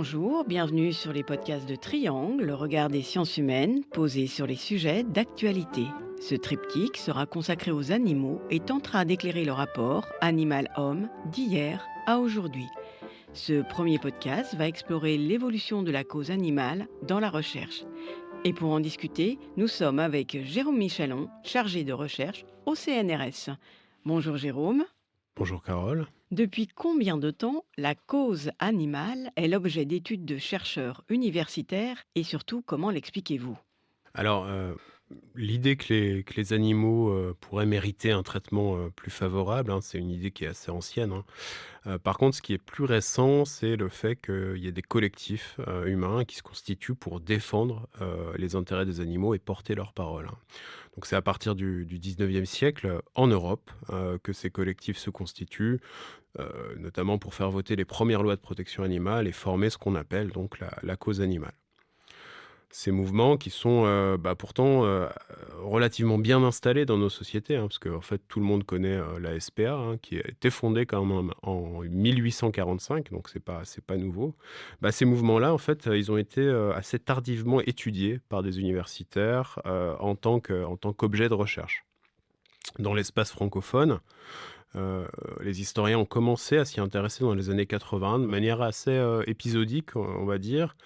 Bonjour, bienvenue sur les podcasts de Triangle, le regard des sciences humaines posé sur les sujets d'actualité. Ce triptyque sera consacré aux animaux et tentera d'éclairer le rapport animal-homme d'hier à aujourd'hui. Ce premier podcast va explorer l'évolution de la cause animale dans la recherche. Et pour en discuter, nous sommes avec Jérôme Michalon, chargé de recherche au CNRS. Bonjour Jérôme. Bonjour Carole. Depuis combien de temps la cause animale est l'objet d'études de chercheurs universitaires et surtout comment l'expliquez-vous? Alors, l'idée que les animaux, pourraient mériter un traitement, plus favorable, hein, c'est une idée qui est assez ancienne, hein. Par contre, ce qui est plus récent, c'est le fait qu'il y ait des collectifs, humains qui se constituent pour défendre, les intérêts des animaux et porter leur parole, hein. Donc c'est à partir du 19e siècle, en Europe, que ces collectifs se constituent, notamment pour faire voter les premières lois de protection animale et former ce qu'on appelle donc la cause animale. Ces mouvements qui sont, pourtant, relativement bien installés dans nos sociétés, hein, parce qu'en fait, tout le monde connaît, la SPA, hein, qui a été fondée quand même en 1845, donc c'est pas nouveau. Ces mouvements-là, en fait, ils ont été, assez tardivement étudiés par des universitaires, en tant qu'objet de recherche. Dans l'espace francophone, les historiens ont commencé à s'y intéresser dans les années 80 de manière assez, épisodique, on va dire.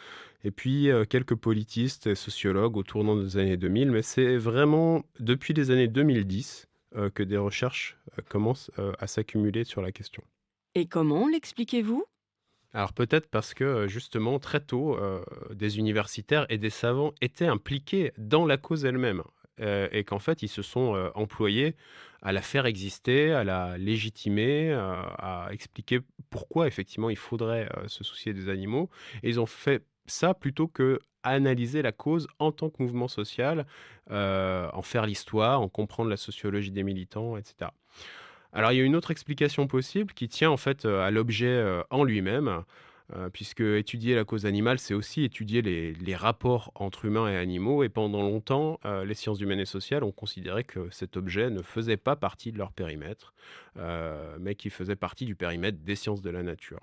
Et puis, quelques politistes et sociologues au tournant des années 2000, mais c'est vraiment depuis les années 2010, que des recherches, commencent, à s'accumuler sur la question. Et comment l'expliquez-vous? Alors peut-être parce que, justement très tôt, des universitaires et des savants étaient impliqués dans la cause elle-même, et qu'en fait ils se sont, employés à la faire exister, à la légitimer, à expliquer pourquoi effectivement il faudrait, se soucier des animaux, et ils ont fait ça plutôt qu'analyser la cause en tant que mouvement social, en faire l'histoire, en comprendre la sociologie des militants et cetera. Alors, il y a une autre explication possible qui tient en fait, à l'objet, en lui-même, puisque étudier la cause animale, c'est aussi étudier les rapports entre humains et animaux, et pendant longtemps, les sciences humaines et sociales ont considéré que cet objet ne faisait pas partie de leur périmètre, mais qu'il faisait partie du périmètre des sciences de la nature.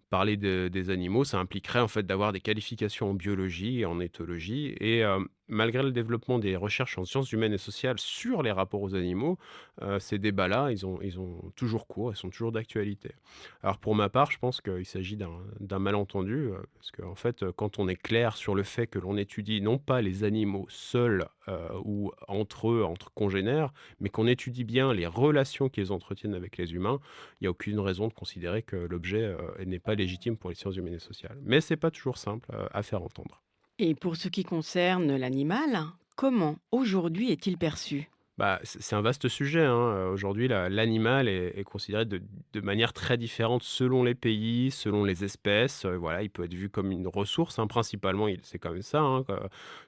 Parler des animaux, ça impliquerait en fait d'avoir des qualifications en biologie et en éthologie, et malgré le développement des recherches en sciences humaines et sociales sur les rapports aux animaux, ces débats-là, ils ont toujours cours et sont toujours d'actualité. Alors pour ma part, je pense qu'il s'agit d'un malentendu, parce qu'en fait, quand on est clair sur le fait que l'on étudie non pas les animaux seuls, ou entre eux, entre congénères, mais qu'on étudie bien les relations qu'ils entretiennent avec les humains, il y a aucune raison de considérer que l'objet, n'est pas légitime pour les sciences humaines et sociales. Mais c'est pas toujours simple, à faire entendre. Et pour ce qui concerne l'animal, comment aujourd'hui est-il perçu? C'est un vaste sujet, hein, aujourd'hui l'animal est considéré de manière très différente selon les pays, selon les espèces, voilà, il peut être vu comme une ressource, hein, principalement c'est quand même ça, hein,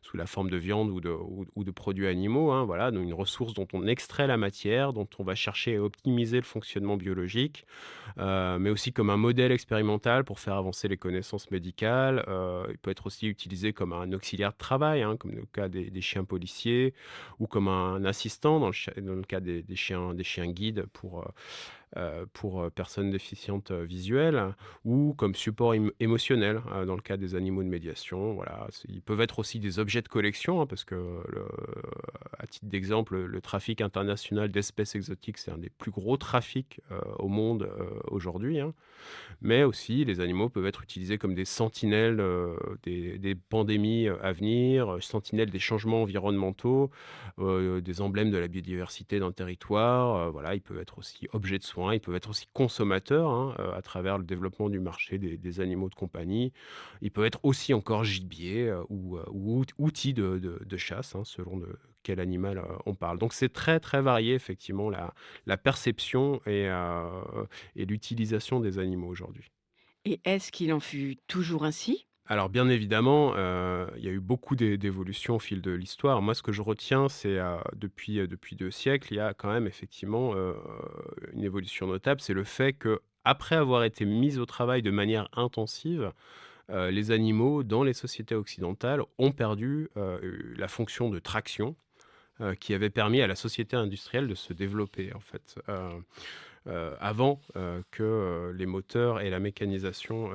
sous la forme de viande ou de produits animaux, hein, voilà, donc une ressource dont on extrait la matière, dont on va chercher à optimiser le fonctionnement biologique, mais aussi comme un modèle expérimental pour faire avancer les connaissances médicales. Il peut être aussi utilisé comme un auxiliaire de travail, hein, comme le cas des chiens policiers, ou comme un assistant dans le cas des chiens guides pour personnes déficientes, visuelles, ou comme support émotionnel, dans le cas des animaux de médiation. Voilà, ils peuvent être aussi des objets de collection, hein, parce que à titre d'exemple, le trafic international d'espèces exotiques, c'est un des plus gros trafics, au monde, aujourd'hui, hein. Mais aussi, les animaux peuvent être utilisés comme des sentinelles, des pandémies, à venir, sentinelles des changements environnementaux, des emblèmes de la biodiversité d'un territoire, voilà. Ils peuvent être aussi objets de soins, ils peuvent être aussi consommateurs, hein, à travers le développement du marché des animaux de compagnie. Ils peuvent être aussi encore gibier, ou outils de chasse, hein, selon de quel animal, on parle. Donc c'est très, très varié effectivement la perception et l'utilisation des animaux aujourd'hui. Et est-ce qu'il en fut toujours ainsi? Alors bien évidemment, il y a eu beaucoup d'évolutions au fil de l'histoire. Moi, ce que je retiens, c'est, depuis 2 siècles, il y a quand même effectivement, une évolution notable. C'est le fait que après avoir été mis au travail de manière intensive, les animaux dans les sociétés occidentales ont perdu, la fonction de traction, qui avait permis à la société industrielle de se développer, en fait, avant que les moteurs et la mécanisation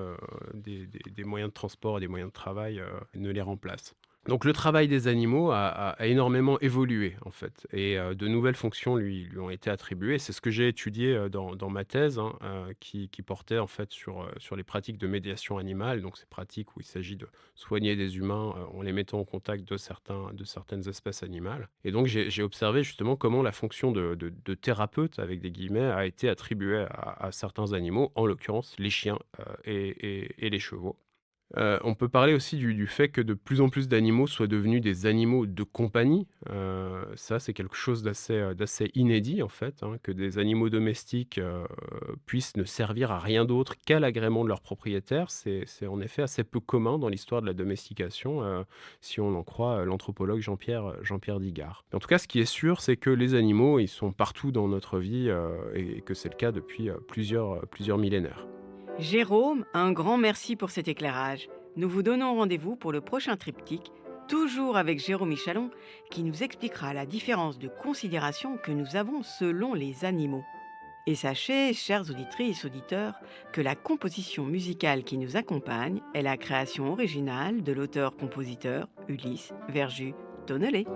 des moyens de transport et des moyens de travail ne les remplacent. Donc le travail des animaux a énormément évolué, en fait, et de nouvelles fonctions lui ont été attribuées. C'est ce que j'ai étudié dans ma thèse, hein, qui portait en fait sur les pratiques de médiation animale, donc ces pratiques où il s'agit de soigner des humains en les mettant en contact de certaines espèces animales. Et donc j'ai observé justement comment la fonction de thérapeute, avec des guillemets, a été attribuée à certains animaux, en l'occurrence les chiens et les chevaux. On peut parler aussi du fait que de plus en plus d'animaux soient devenus des animaux de compagnie. Ça, c'est quelque chose d'assez inédit, en fait, hein, que des animaux domestiques, puissent ne servir à rien d'autre qu'à l'agrément de leur propriétaire. C'est en effet assez peu commun dans l'histoire de la domestication, si on en croit, l'anthropologue Jean-Pierre Digard. En tout cas, ce qui est sûr, c'est que les animaux, ils sont partout dans notre vie, et que c'est le cas depuis, plusieurs millénaires. Jérôme, un grand merci pour cet éclairage. Nous vous donnons rendez-vous pour le prochain triptyque, toujours avec Jérôme Michalon, qui nous expliquera la différence de considération que nous avons selon les animaux. Et sachez, chères auditrices, auditeurs, que la composition musicale qui nous accompagne est la création originale de l'auteur-compositeur Ulysse Verjus Tonnelet.